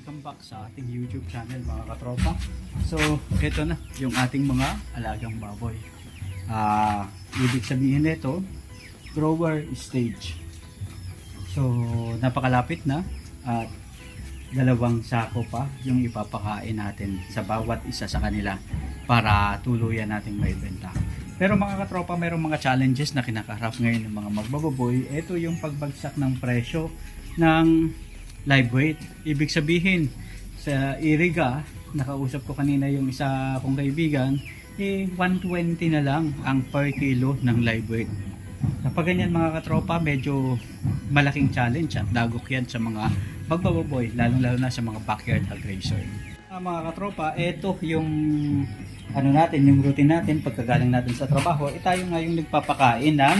welcome back sa ating YouTube channel mga katropa. So, ito na yung ating mga alagang baboy. Ibig sabihin nito, grower stage. So, napakalapit na at dalawang sako pa yung ipapakain natin sa bawat isa sa kanila para tuluyan nating maibenta. Pero mga katropa, mayroong mga challenges na kinakaharap ngayon ng mga magbababoy. Ito yung pagbagsak ng presyo ng live weight. Ibig sabihin, sa Iriga, nakausap ko kanina yung isa kong kaibigan, 120 na lang ang per kilo ng live weight. Kapag ganyan mga katropa, medyo malaking challenge at dagok yan sa mga magbababoy, lalong-lalo na sa mga backyard hog racer. Mga katropa, ito yung yung routine natin pagkagaling natin sa trabaho. Tayo nga yung nagpapakain ng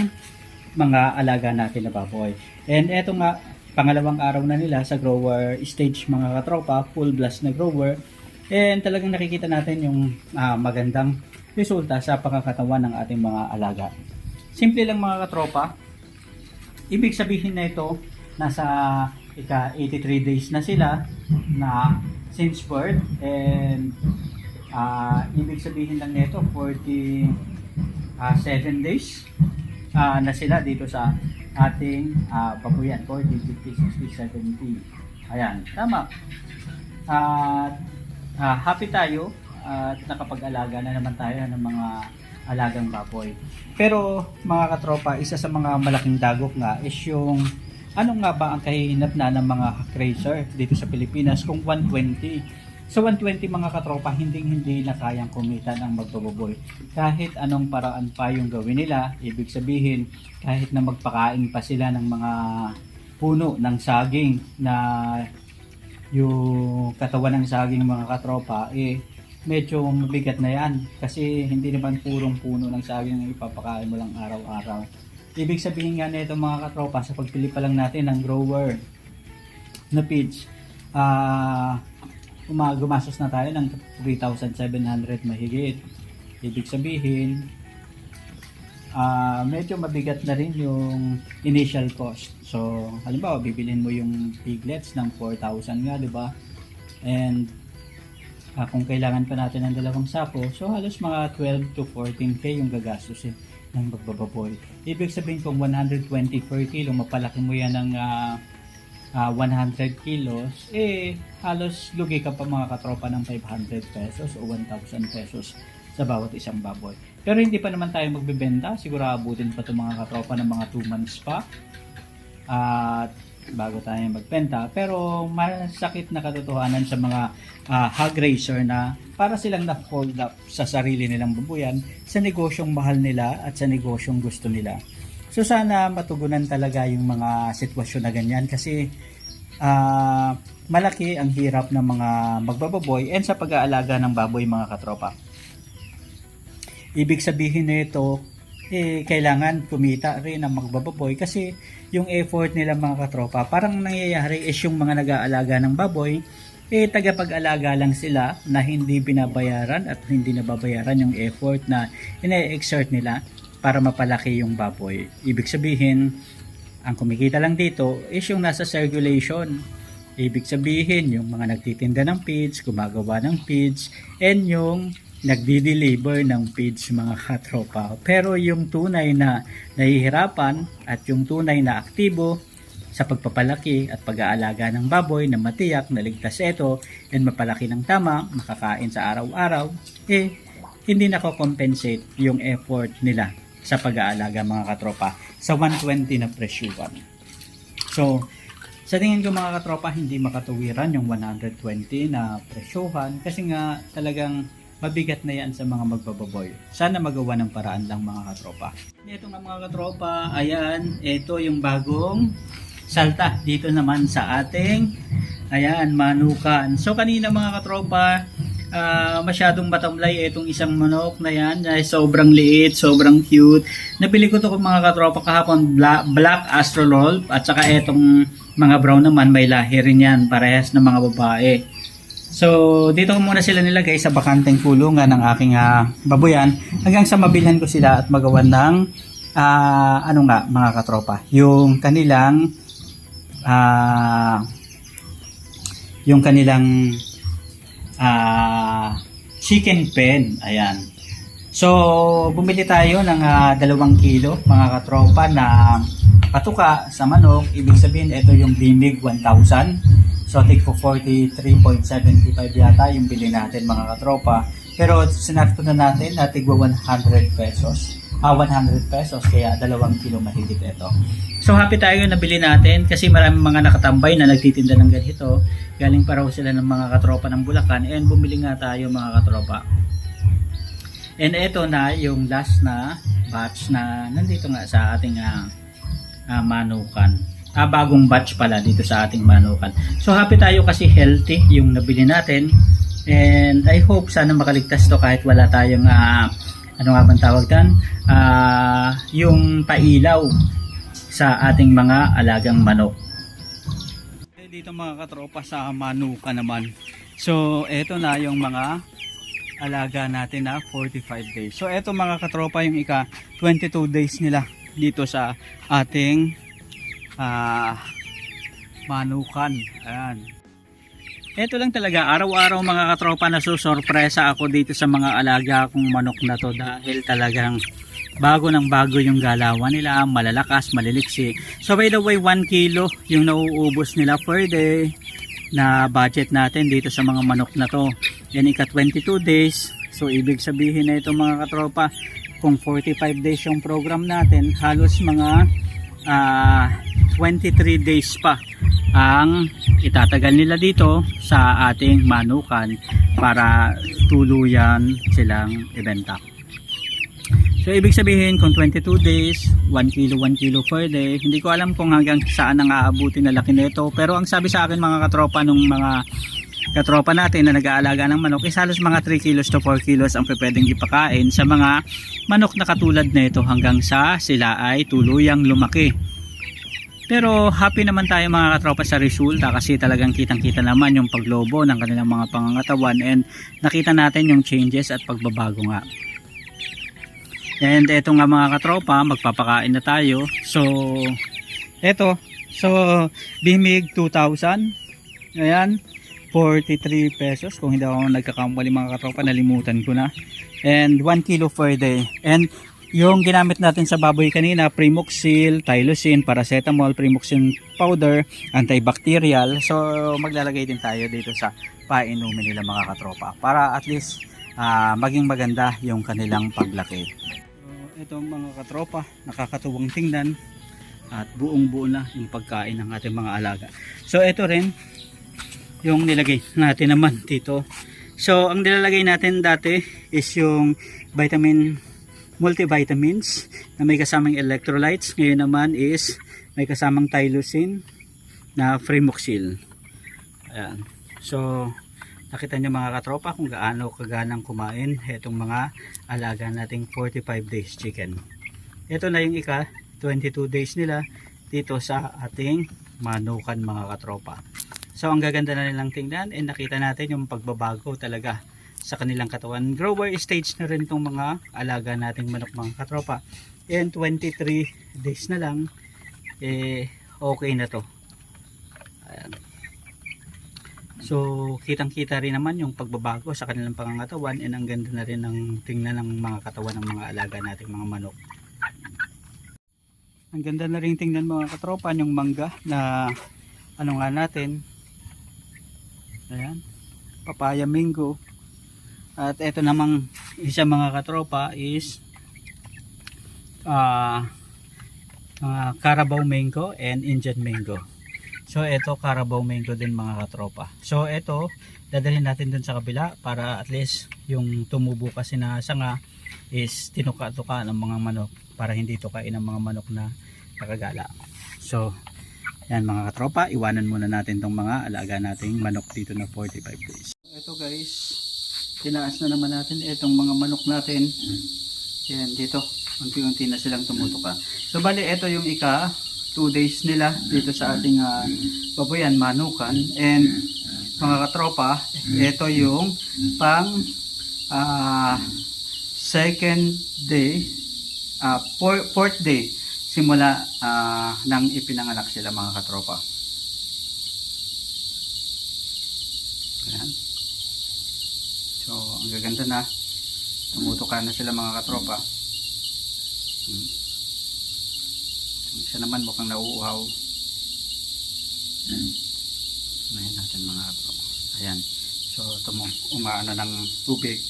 mga alaga natin na baboy. And eto nga, pangalawang araw na nila sa grower stage mga katropa, full blast na grower. And talagang nakikita natin yung magandang resulta sa pangkatawan ng ating mga alaga. Simple lang mga katropa. Ibig sabihin na ito, nasa 83 days na sila na since birth. And ibig sabihin lang nito 47 days na sila dito sa ating babuyan. 40, 50, 60, 70. Ayan, tama. Happy tayo at nakapag-alaga na naman tayo ng mga alagang baboy. Pero mga katropa, isa sa mga malaking dagok nga is yung ano nga ba ang kahihinat na ng mga hog racer dito sa Pilipinas kung 120. Sa 120 mga katropa, hindi na kayang kumita ng magbababoy. Kahit anong paraan pa yung gawin nila, ibig sabihin, kahit na magpakain pa sila ng mga puno ng saging na yung katawan ng saging mga katropa, medyo mabigat na yan. Kasi hindi naman purong puno ng saging ang ipapakain mo lang araw-araw. Ibig sabihin nga nito mga katropa, sa pagpili pa lang natin ng grower na feeds, gumastos na tayo ng 3,700 mahigit. Ibig sabihin, medyo mabigat na rin yung initial cost. So, halimbawa, bibilhin mo yung piglets ng 4,000 nga, di ba? And kung kailangan pa natin ng dalawang sako, so halos mga 12 to 14k yung gagastos ng magbababoy. Ibig sabihin kung 120 per kilo, mapalaki mo yan ng 100 kilos, halos lugi ka pa mga katropa ng 500 pesos o 1,000 pesos sa bawat isang baboy. Pero hindi pa naman tayo magbebenta, siguro abutin pa itong mga katropa ng mga 2 months pa at bago tayo magbenta. Pero masakit na katotohanan sa mga hog racer na para silang na-hold up sa sarili nilang babuyan sa negosyong mahal nila at sa negosyong gusto nila. So sana matugunan talaga yung mga sitwasyon na ganyan kasi malaki ang hirap ng mga magbababoy and sa pag-aalaga ng baboy mga katropa. Ibig sabihin nito, kailangan kumita rin ang magbababoy kasi yung effort nila mga katropa, parang nangyayari is yung mga nag-aalaga ng baboy, tagapag-alaga lang sila na hindi binabayaran at hindi nababayaran yung effort na ina-exert nila para mapalaki yung baboy. Ibig sabihin, ang kumikita lang dito is yung nasa circulation. Ibig sabihin, yung mga nagtitinda ng feeds, gumagawa ng feeds, and yung nagdi-deliver ng feeds mga katropa. Pero yung tunay na nahihirapan at yung tunay na aktibo sa pagpapalaki at pag-aalaga ng baboy na matiyak na ligtas ito and mapalaki ng tama, makakain sa araw-araw, hindi nako-compensate yung effort nila sa pag-aalaga mga katropa sa 120 na presyuhan. So, sa tingin ko mga katropa, hindi makatuwiran yung 120 na presyuhan kasi nga talagang mabigat na yan sa mga magbababoy. Sana magawa ng paraan lang mga katropa. Ito nga mga katropa, ayan, ito yung bagong salta dito naman sa ating manukan. So kanina mga katropa, masyadong matamlay itong isang manok na yan, sobrang liit, sobrang cute. Nabili ko to mga katropa kahapon, black astrolol at saka itong mga brown naman may lahi rin yan, parehas na mga babae. So dito ko muna sila nilagay sa bakanteng kulungan ng aking babuyan hanggang sa mabilhan ko sila at magawan ng mga katropa, yung kanilang yung kanilang chicken pen. Ayan. So, bumili tayo ng 2 kilo mga katropa na patuka sa manok. Ibig sabihin, ito yung Bimig 1000. So, tig po 43.75 yata yung bili natin mga katropa. Pero sinakto na natin na tigwa 100 pesos. 100 pesos, kaya 2 kilo mahigit ito. So, happy tayo na bili natin kasi maraming mga nakatambay na nagtitinda ng ganito. Galing pa raw sila ng mga katropa ng Bulacan. And bumili nga tayo mga katropa. And ito na yung last na batch na nandito nga sa ating manukan. Bagong batch pala dito sa ating manukan. So happy tayo kasi healthy yung nabili natin. And I hope sana makaligtas to kahit wala tayong ano nga bang tawag dan? Yung pailaw sa ating mga alagang manok. Dito mga katropa sa manukan naman. So ito na yung mga alaga natin na 45 days. So eto mga katropa yung 22 days nila dito sa ating manukan. Ayan. Ito lang talaga, araw-araw mga katropa nasusorpresa ako dito sa mga alaga kong manok na to dahil talagang bago ng bago yung galawan nila, malalakas, maliliksi. So by the way, 1 kilo yung nauubos nila per day na budget natin dito sa mga manok na to. Yan 22 days. So ibig sabihin na ito mga katropa, kung 45 days yung program natin, halos mga 23 days pa ang itatagal nila dito sa ating manukan para tuluyan silang ibenta. So ibig sabihin kung 22 days, 1 kilo per day, hindi ko alam kung hanggang saan ang aabutin na laki nito. Pero ang sabi sa akin mga katropa nung mga katropa natin na nag-aalaga ng manok is halos mga 3 kilos to 4 kilos ang pwedeng ipakain sa mga manok na katulad nito hanggang sa sila ay tuluyang lumaki. Pero happy naman tayo mga katropa sa resulta kasi talagang kitang-kita naman yung paglobo ng kanilang mga pangangatawan and nakita natin yung changes at pagbabago nga. And eto nga mga katropa, magpapakain na tayo. So eto, so Bimig 2,000. Ayan, 43 pesos kung hindi ako nagkakamali mga katropa, nalimutan ko na. And 1 kilo per day. And yung ginamit natin sa baboy kanina, Primoxil, Tylosin, Paracetamol, Primoxin powder, antibacterial. So maglalagay din tayo dito sa painumin nila mga katropa para at least maging maganda yung kanilang paglaki. So ito mga katropa, nakakatuwang tingnan at buong buo na yung pagkain ng ating mga alaga. So ito rin yung nilagay natin naman dito. So ang nilalagay natin dati is yung multivitamins na may kasamang electrolytes. Ngayon naman is may kasamang Tylosin na Primoxil. Ayan. So nakita nyo mga katropa kung gaano kaganang kumain itong mga alaga nating 45 days chicken. Ito na yung 22 days nila dito sa ating manukan mga katropa. So ang gaganda na nilang tingnan and nakita natin yung pagbabago talaga sa kanilang katawan. Grower stage na rin itong mga alaga nating manok mga katropa. And 23 days na lang okay na to. Ayan. So kitang kita rin naman yung pagbabago sa kanilang pangangatawan and ang ganda na rin ng tingnan ng mga katawan ng mga alaga nating mga manok. Ang ganda na rin tingnan mga katropa yung mangga na ano nga natin. Ayan, papaya mango. At ito namang isa mga katropa is Carabao mango and Indian mango. So ito Carabao mango din mga katropa. So ito dadalhin natin dun sa kabila para at least yung tumubo kasi na sanga is tinuka-tuka ng mga manok para hindi tukain ng mga manok na nakagala. So yan mga katropa, iwanan muna natin tong mga alaga nating manok dito na 45 days. Ito guys, tinaas na naman natin itong mga manok natin. Yan dito, unti-unti na silang tumutuka. So bali ito yung 2 days nila dito sa ating baboyan, manukan. And mga katropa, ito yung pang second day, fourth day simula nang ipinanganak sila mga katropa. Ayan. So, ang gaganda na. Tumutukan na sila mga katropa. Isa naman mukhang nauuhaw. Ayan natin mga katropa. Ayan. So, ito mo, umaano ng tubig.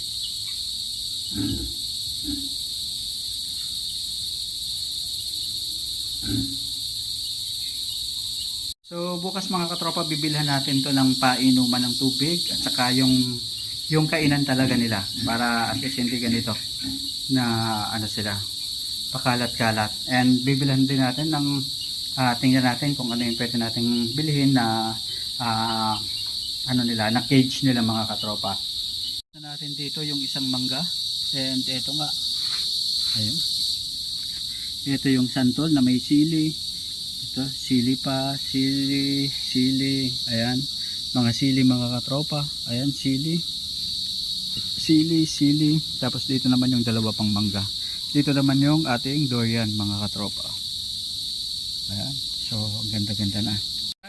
So bukas mga katropa, bibilhan natin to ng painuman ng tubig at saka yung kainan talaga nila para at least hindi ganito na ano sila pakalat-kalat. And bibilhan din natin ng tingnan natin kung ano yung pwede nating bilhin na ano nila, na cage nila mga katropa. Natin dito yung isang mangga, and ito nga, ayun, ito yung santol na may sili. Ito, sili pa, sili, ayan, mga sili mga katropa, ayan, sili, tapos dito naman yung dalawa pang mangga, dito naman yung ating durian mga katropa. Ayan, so ganda-ganda na.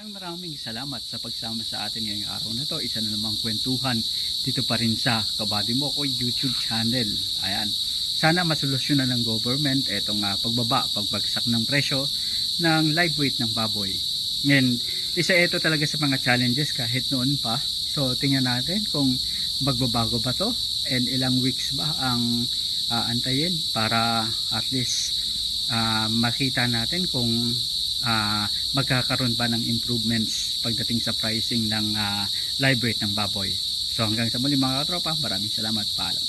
Maraming salamat sa pagsama sa atin ngayong araw na to. Isa na namang kwentuhan dito pa rin sa Kabady Mo Ko YouTube channel. Ayan, sana masolusyonan ng government etong pagbagsak ng presyo ng live weight ng baboy. And isa ito talaga sa mga challenges kahit noon pa. So tingnan natin kung magbabago ba to and ilang weeks ba ang antayin para at least makita natin kung magkakaroon ba ng improvements pagdating sa pricing ng live weight ng baboy. So hanggang sa muli mga katropa, maraming salamat, paalam.